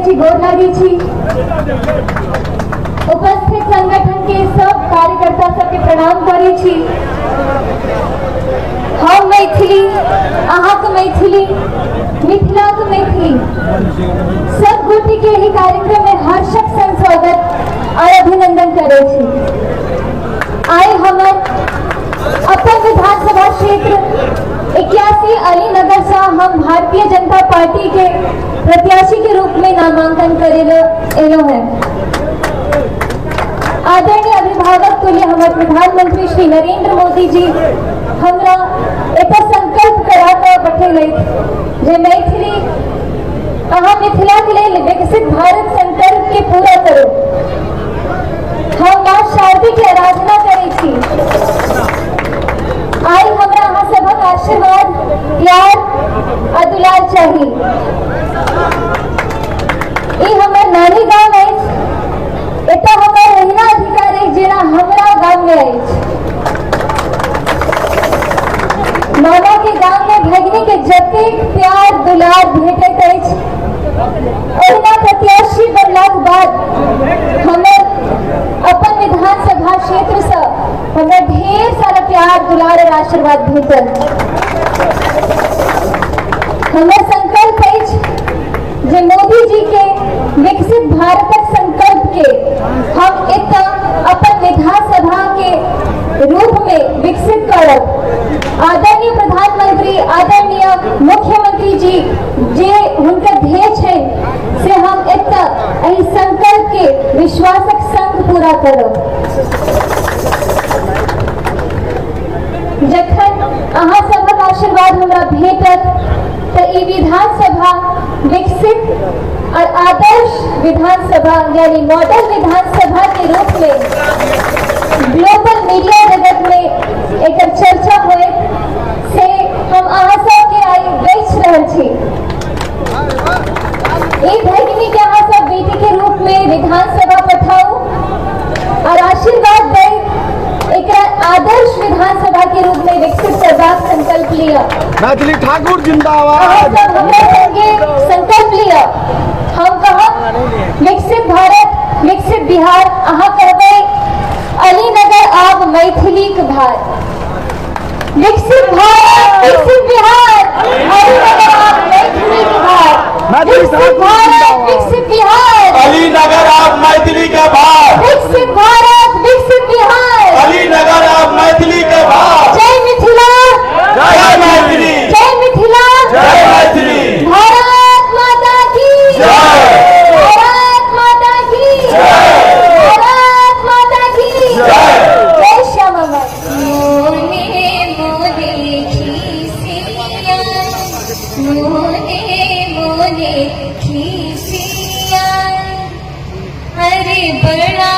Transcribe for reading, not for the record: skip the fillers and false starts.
छी, गोर लागी छी। उपस्थित संगठन के सब कार्यकर्ता सबके प्रणाम करै छी। हम मैथिली, अहाँके मैथिली, मिथिलाके मैथिली सब गोटे के एहि कार्यक्रम में हर्षक संग स्वागत और अभिनंदन करै छी। आइ हमर अपन विधानसभा क्षेत्र 81 अलीनगर से हम भारतीय जनता पार्टी के प्रत्याशी के रूप में नामांकन करे एलो है। आदरणीय अभिभावक तुल्य हमारे प्रधानमंत्री श्री नरेंद्र मोदी जी हमरा एक संकल्प करा कर बैठे जे मैथिली अहाँ मिथिला के लिए विकसित भारत संकल्प के पूरा करो। हम मां शारदी के आराधना करे छी। आई हमरा अहाँ सबक आशीर्वाद, प्यार और दुलार चाहिए। ई हमर नानी गांव है, एता हमर रहना अधिकार है जेना हमरा गांव में है। मामा के गांव में भगिनी के जतेक प्यार दुलार भेटैत अछि, ओहिना प्रत्याशी बनलाक बाद हमर अपन विधानसभा क्षेत्र से हमरा ढेर सारा प्यार दुलार और आशीर्वाद भेटल। हमर संकल्प अछि जे मोदी जी के विकसित भारतक संकल्प के हम एता अपन विधानसभा के रूप में विकसित करब। आदरणीय प्रधानमंत्री, आदरणीय मुख्यमंत्री जी जे हुनकर ध्येय छै से हम एता एहि संकल्प के विश्वासक संग पूरा करब। जखन अहाँ सबक आशीर्वाद हमरा भेटत तो ई विधानसभा विकसित और आदर्श विधानसभा यानी मॉडल विधानसभा के रूप में ग्लोबल मीडिया जगत में एक चर्चा हुए से हम अहाँ सबके आई बेच रहल छी। एक भगिनी के अहाँ सब बेटी के रूप में विधानसभा पठाऊ और आशीर्वाद दे एक आदर्श विधानसभा के रूप में विकसित करबाक संकल्प लिया। मैथिली ठाकुर जिंदाबाद। संकल्प लिया। हम कहब विकसित भारत, विकसित बिहार, अहाँ कहबै अलीनगर आब मैथिली के भार। विकसित भारत, विकसित बिहार, अलीनगर आब मैथिली के भार। विकसित भारत, विकसित बिहार, अलीनगर आब मैथिली के भार। विकसित भारत, विकसित बिहार, अलीनगर आब मैथिली के भार। जय मिथिला, जय मैथिली, जय मिथिला, जय मैथिली। भारत माता की जय, भारत माता की जय, भारत माता की जय। जय श्यामा माँ। अरे बड़ा